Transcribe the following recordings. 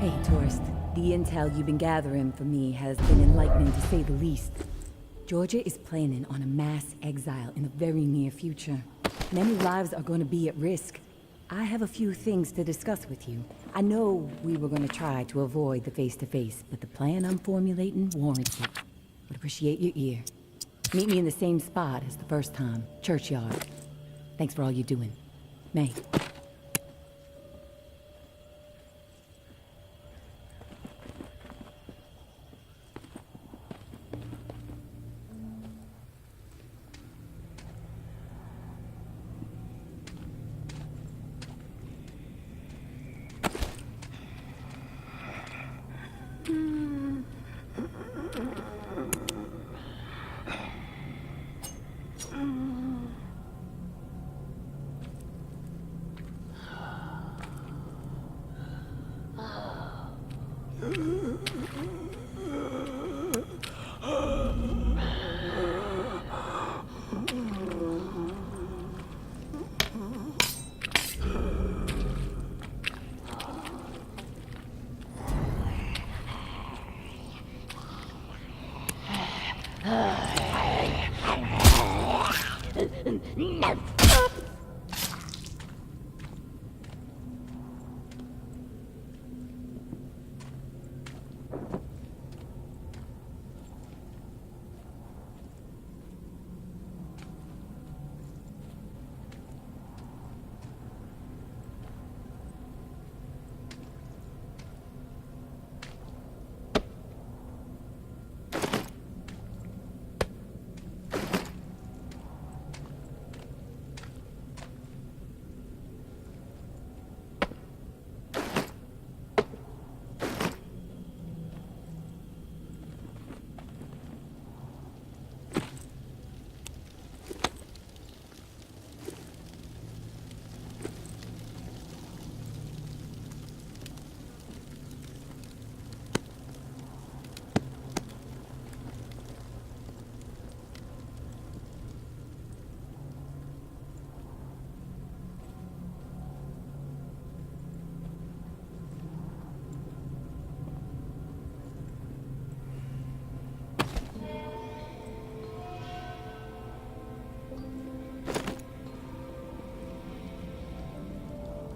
Hey, tourist. The intel you've been gathering for me has been enlightening to say the least. Georgia is planning on a mass exile in the very near future. Many lives are going to be at risk. I have a few things to discuss with you. I know we were going to try to avoid the face-to-face, but the plan I'm formulating warrants it. Would appreciate your ear. Meet me in the same spot as the first time, Churchyard. Thanks for all you're doing. May.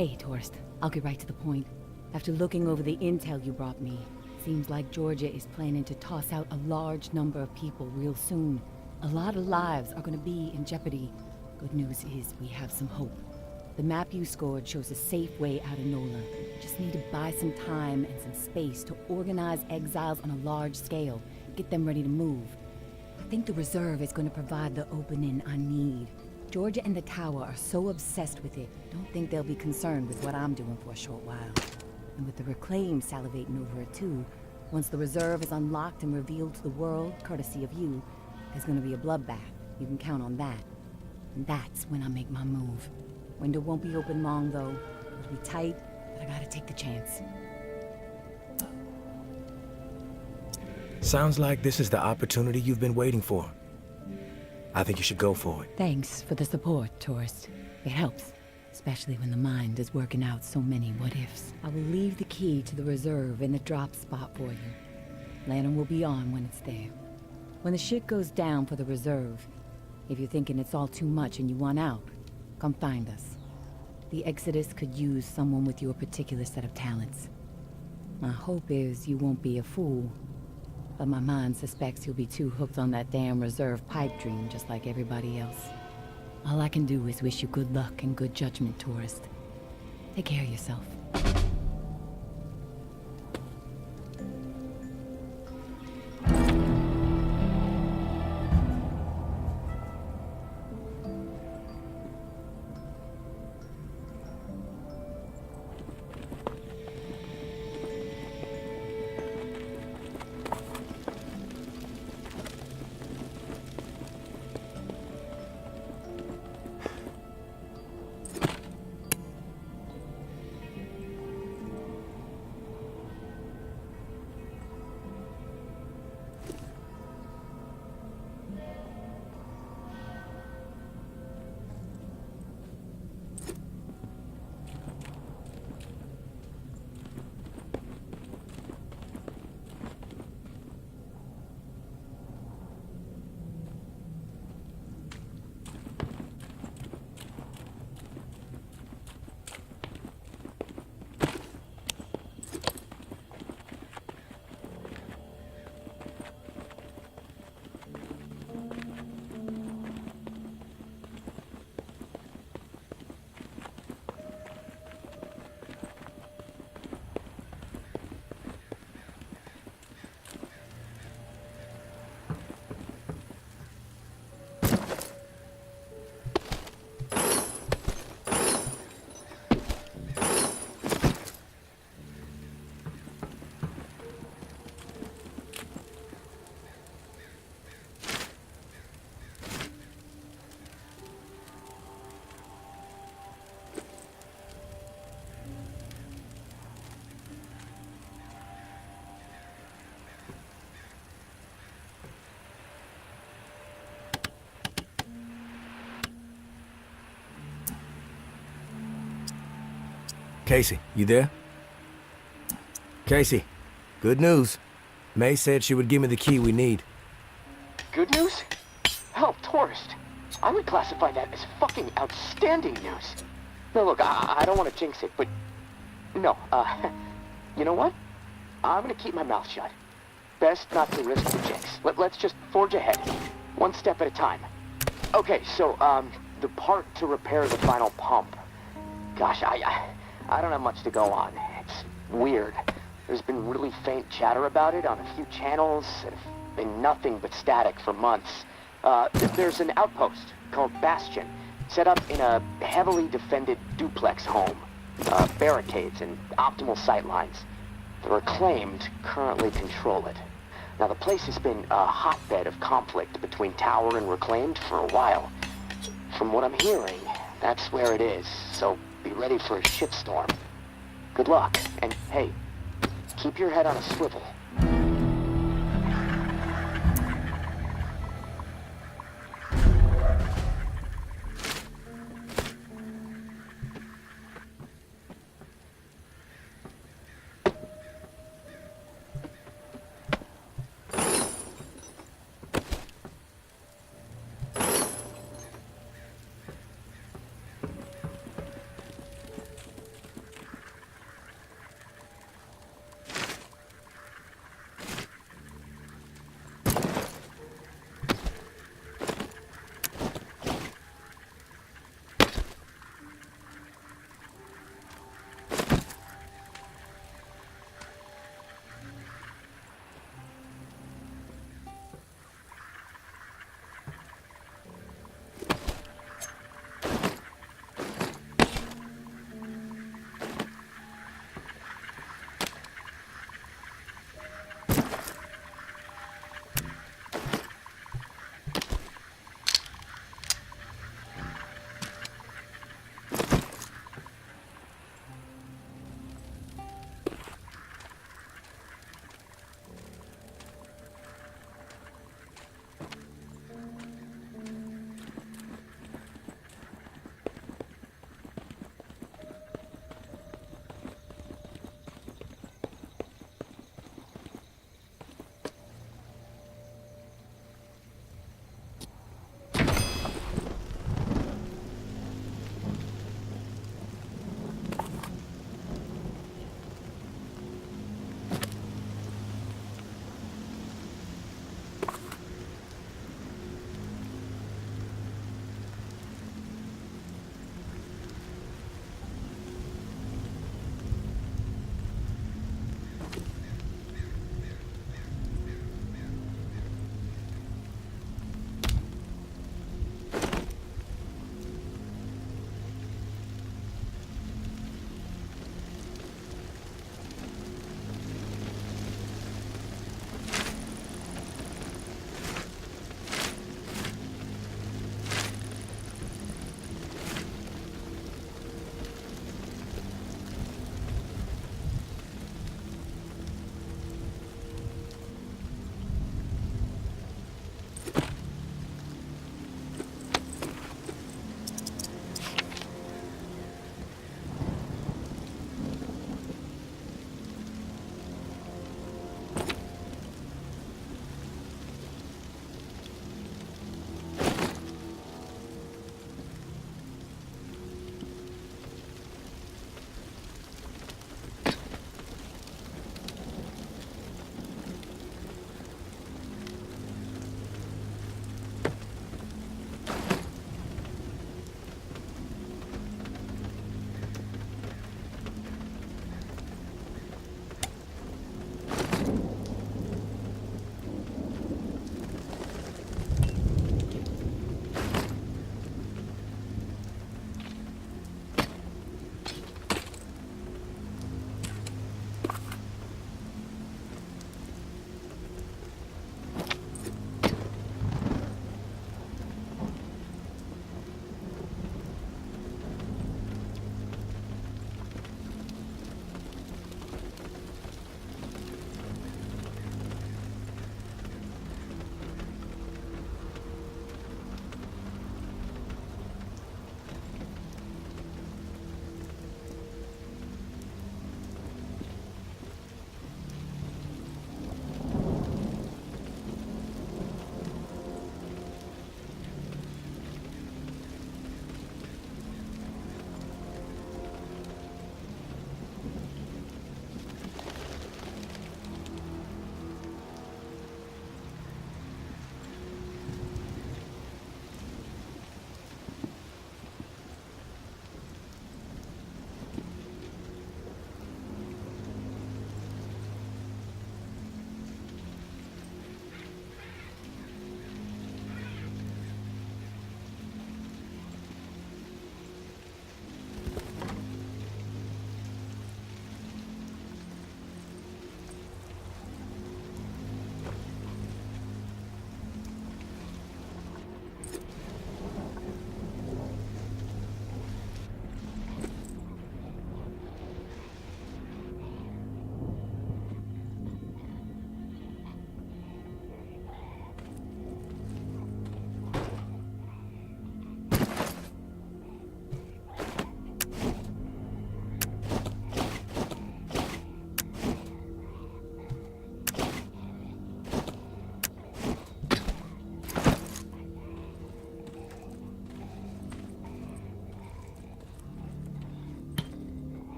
Hey, tourist. I'll get right to the point. After looking over the intel you brought me, seems like Georgia is planning to toss out a large number of people real soon. A lot of lives are gonna be in jeopardy. Good news is we have some hope. The map you scored shows a safe way out of Nola. Just need to buy some time and some space to organize exiles on a large scale, get them ready to move. I think the reserve is gonna provide the opening I need. Georgia and the Tower are so obsessed with it, don't think they'll be concerned with what I'm doing for a short while. And with the Reclaim salivating over it too, once the reserve is unlocked and revealed to the world, courtesy of you, there's gonna be a bloodbath. You can count on that. And that's when I make my move. Window won't be open long though. It'll be tight, but I gotta take the chance. Sounds like this is the opportunity you've been waiting for. I think you should go for it. Thanks for the support, tourist. It helps, especially when the mind is working out so many what-ifs. I will leave the key to the reserve in the drop spot for you. Lantern will be on when it's there. When the shit goes down for the reserve, if you're thinking it's all too much and you want out, come find us. The Exodus could use someone with your particular set of talents. My hope is you won't be a fool. But my mind suspects you'll be too hooked on that damn reserve pipe dream just like everybody else. All I can do is wish you good luck and good judgment, tourist. Take care of yourself. Casey, you there? Casey, good news. May said she would give me the key we need. Good news? Hell, tourist. I would classify that as fucking outstanding news. No, look, I don't want to jinx it, but... No, you know what? I'm gonna keep my mouth shut. Best not to risk the jinx. Let's just forge ahead. One step at a time. Okay, so, the part to repair the final pump. Gosh, I don't have much to go on. It's weird. There's been really faint chatter about it on a few channels, and been nothing but static for months. There's an outpost called Bastion, set up in a heavily defended duplex home. Barricades and optimal sightlines. The Reclaimed currently control it. Now, the place has been a hotbed of conflict between Tower and Reclaimed for a while. From what I'm hearing, that's where it is, so be ready for a shitstorm. Good luck, and hey, keep your head on a swivel.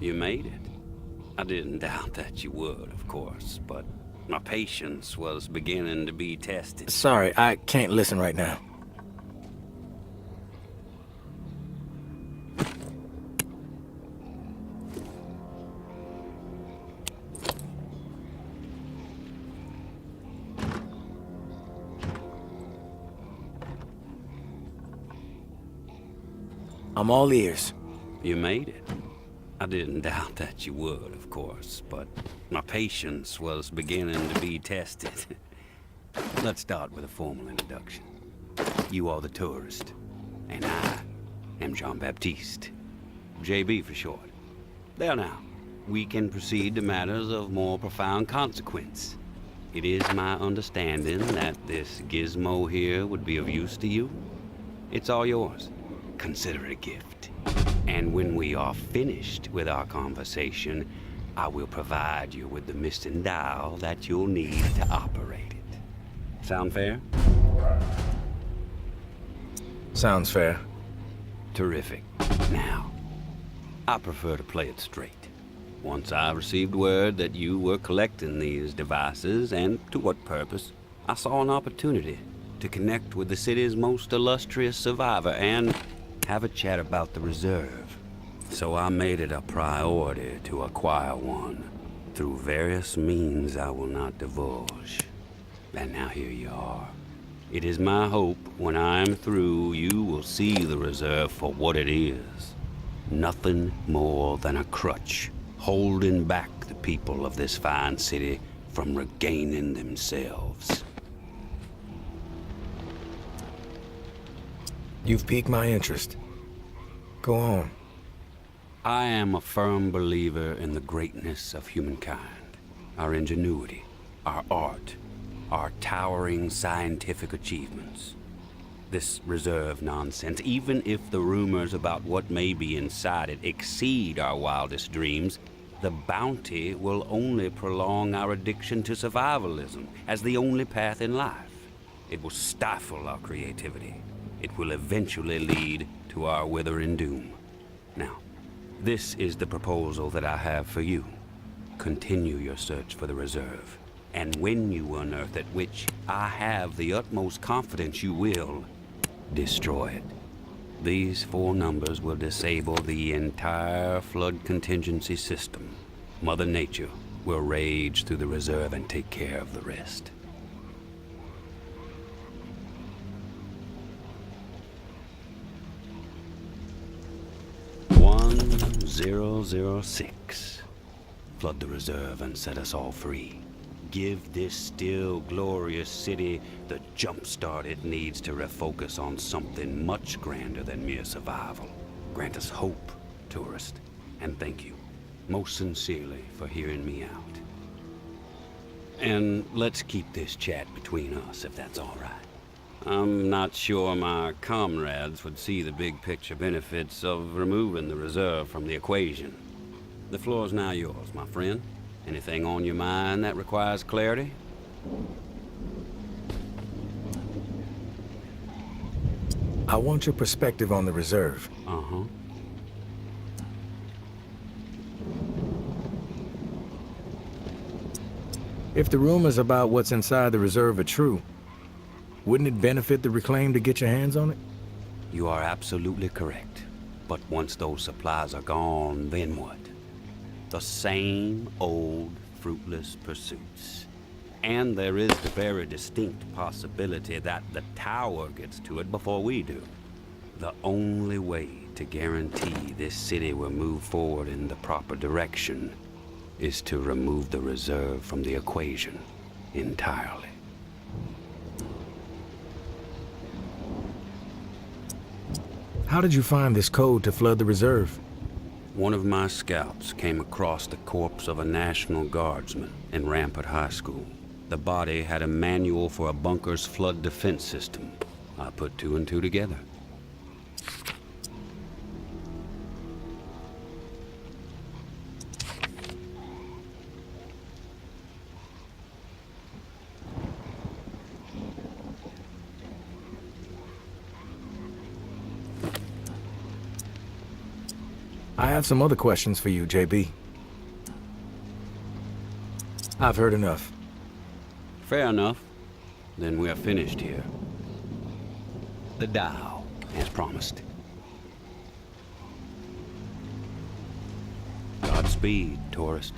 You made it. I didn't doubt that you would, of course, but my patience was beginning to be tested. Sorry, I can't listen right now. I'm all ears. You made it. I didn't doubt that you would, of course, but my patience was beginning to be tested. Let's start with a formal introduction. You are the tourist, and I am Jean-Baptiste. JB for short. There now, we can proceed to matters of more profound consequence. It is my understanding that this gizmo here would be of use to you. It's all yours. Consider it a gift. And when we are finished with our conversation, I will provide you with the missing dial that you'll need to operate it. Sound fair? Sounds fair. Terrific. Now, I prefer to play it straight. Once I received word that you were collecting these devices, and to what purpose, I saw an opportunity to connect with the city's most illustrious survivor and have a chat about the reserve. So I made it a priority to acquire one through various means I will not divulge. And now here you are. It is my hope when I am through, you will see the reserve for what it is. Nothing more than a crutch holding back the people of this fine city from regaining themselves. You've piqued my interest. Go on. I am a firm believer in the greatness of humankind, our ingenuity, our art, our towering scientific achievements. This reserve nonsense, even if the rumors about what may be inside it exceed our wildest dreams, the bounty will only prolong our addiction to survivalism as the only path in life. It will stifle our creativity. It will eventually lead to our withering doom. Now, this is the proposal that I have for you. Continue your search for the reserve, and when you unearth it, which I have the utmost confidence you will, destroy it. These 4 numbers will disable the entire flood contingency system. Mother Nature will rage through the reserve and take care of the rest. 1006. Flood the reserve and set us all free. Give this still glorious city the jump start it needs to refocus on something much grander than mere survival. Grant us hope, tourist, and thank you, most sincerely, for hearing me out. And let's keep this chat between us, if that's all right. I'm not sure my comrades would see the big picture benefits of removing the reserve from the equation. The floor's now yours, my friend. Anything on your mind that requires clarity? I want your perspective on the reserve. Uh-huh. If the rumors about what's inside the reserve are true, wouldn't it benefit the Reclaim to get your hands on it? You are absolutely correct. But once those supplies are gone, then what? The same old, fruitless pursuits. And there is the very distinct possibility that the tower gets to it before we do. The only way to guarantee this city will move forward in the proper direction is to remove the reserve from the equation entirely. How did you find this code to flood the reserve? One of my scouts came across the corpse of a National Guardsman in Rampart High School. The body had a manual for a bunker's flood defense system. I put 2 and 2 together. I have some other questions for you, JB. I've heard enough. Fair enough. Then we are finished here. The Tao, as promised. Godspeed, tourist.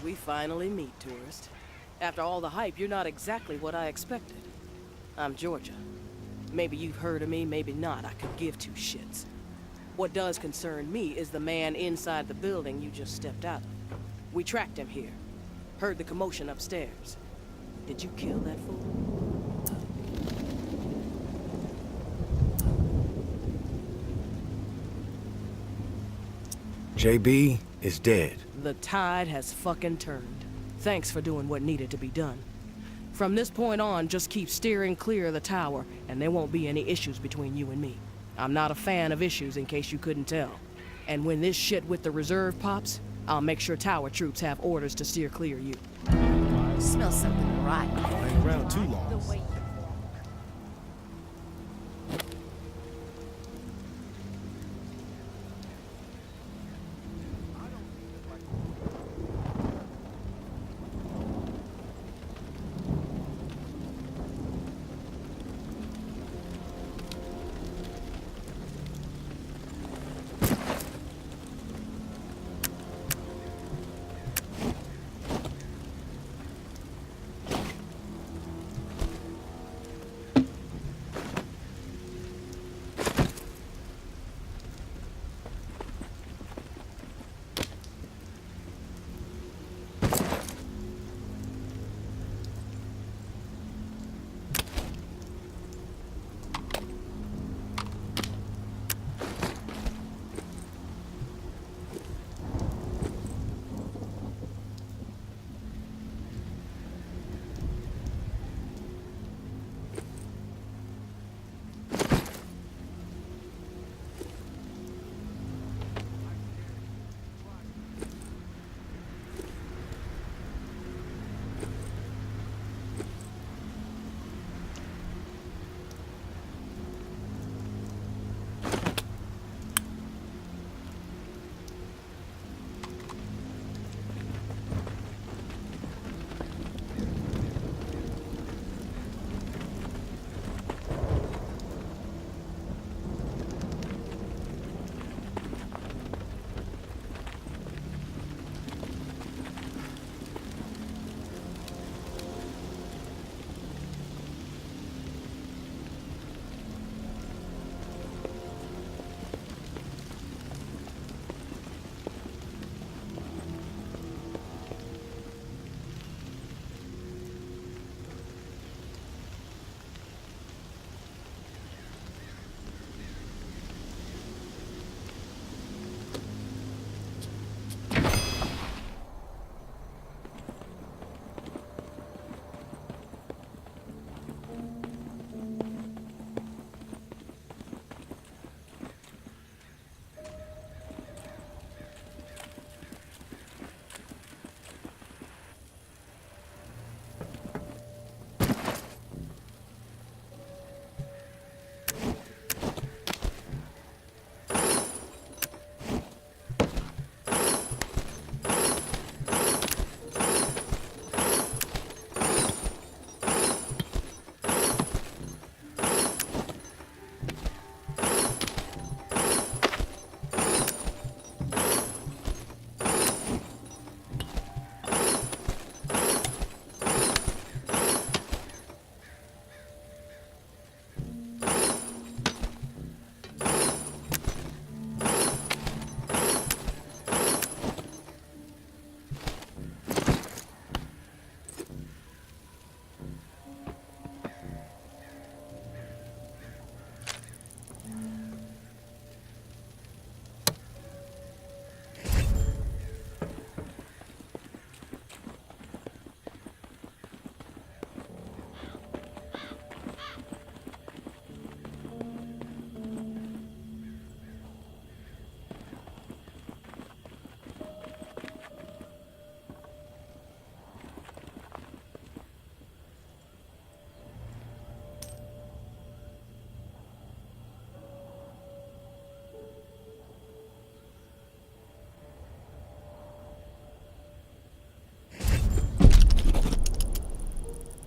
We finally meet, tourist. After all the hype, you're not exactly what I expected. I'm Georgia. Maybe you've heard of me, maybe not. I could give two shits. What does concern me is the man inside the building you just stepped out of. We tracked him here. Heard the commotion upstairs. Did you kill that fool? JB is dead. The tide has fucking turned. Thanks for doing what needed to be done. From this point on, just keep steering clear of the tower, and there won't be any issues between you and me. I'm not a fan of issues, in case you couldn't tell. And when this shit with the reserve pops, I'll make sure tower troops have orders to steer clear of you. Smell something rotten. Ain't around too long. The way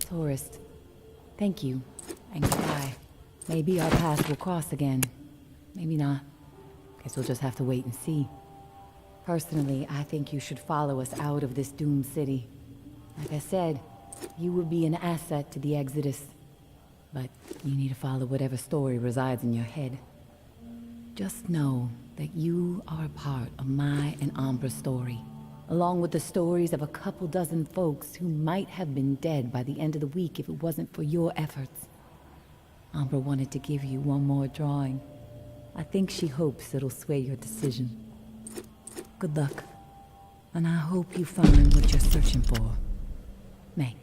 Tourist, thank you, and goodbye. Maybe our paths will cross again. Maybe not. Guess we'll just have to wait and see. Personally, I think you should follow us out of this doomed city. Like I said, you would be an asset to the Exodus. But you need to follow whatever story resides in your head. Just know that you are a part of my and Ambra's story, along with the stories of a couple dozen folks who might have been dead by the end of the week if it wasn't for your efforts. Ambra wanted to give you one more drawing. I think she hopes it'll sway your decision. Good luck, and I hope you find what you're searching for. May.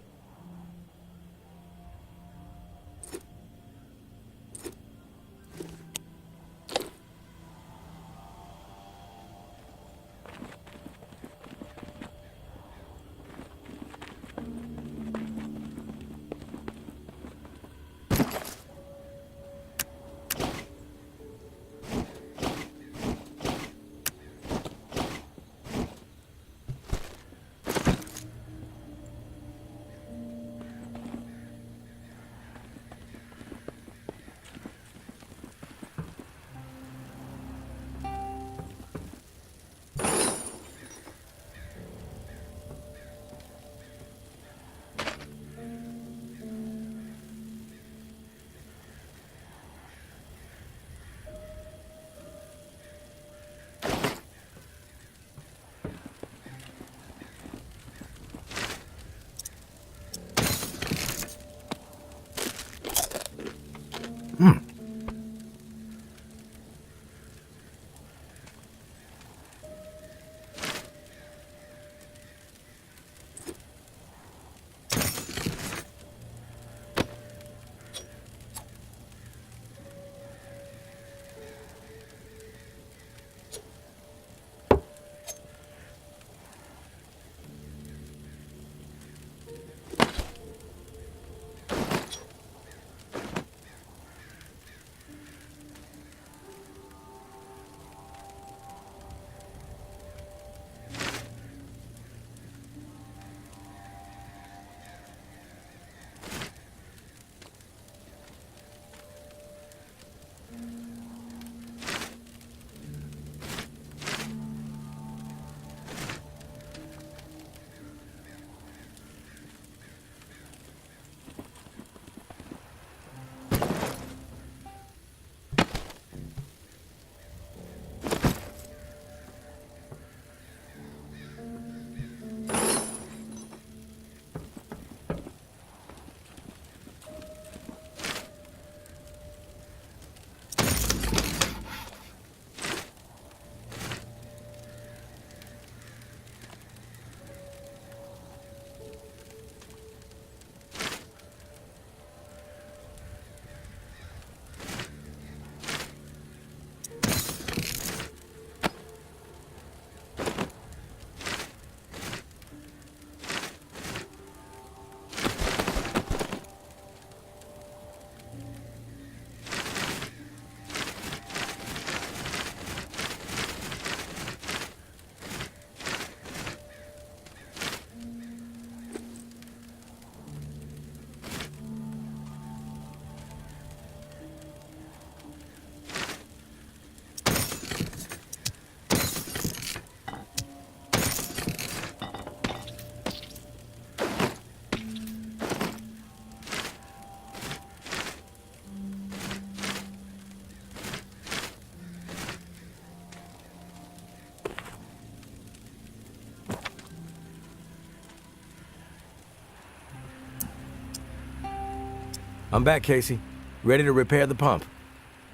I'm back, Casey. Ready to repair the pump.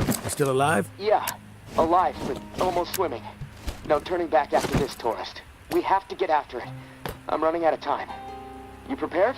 You still alive? Yeah, alive, but almost swimming. No turning back after this, Tourist. We have to get after it. I'm running out of time. You prepared?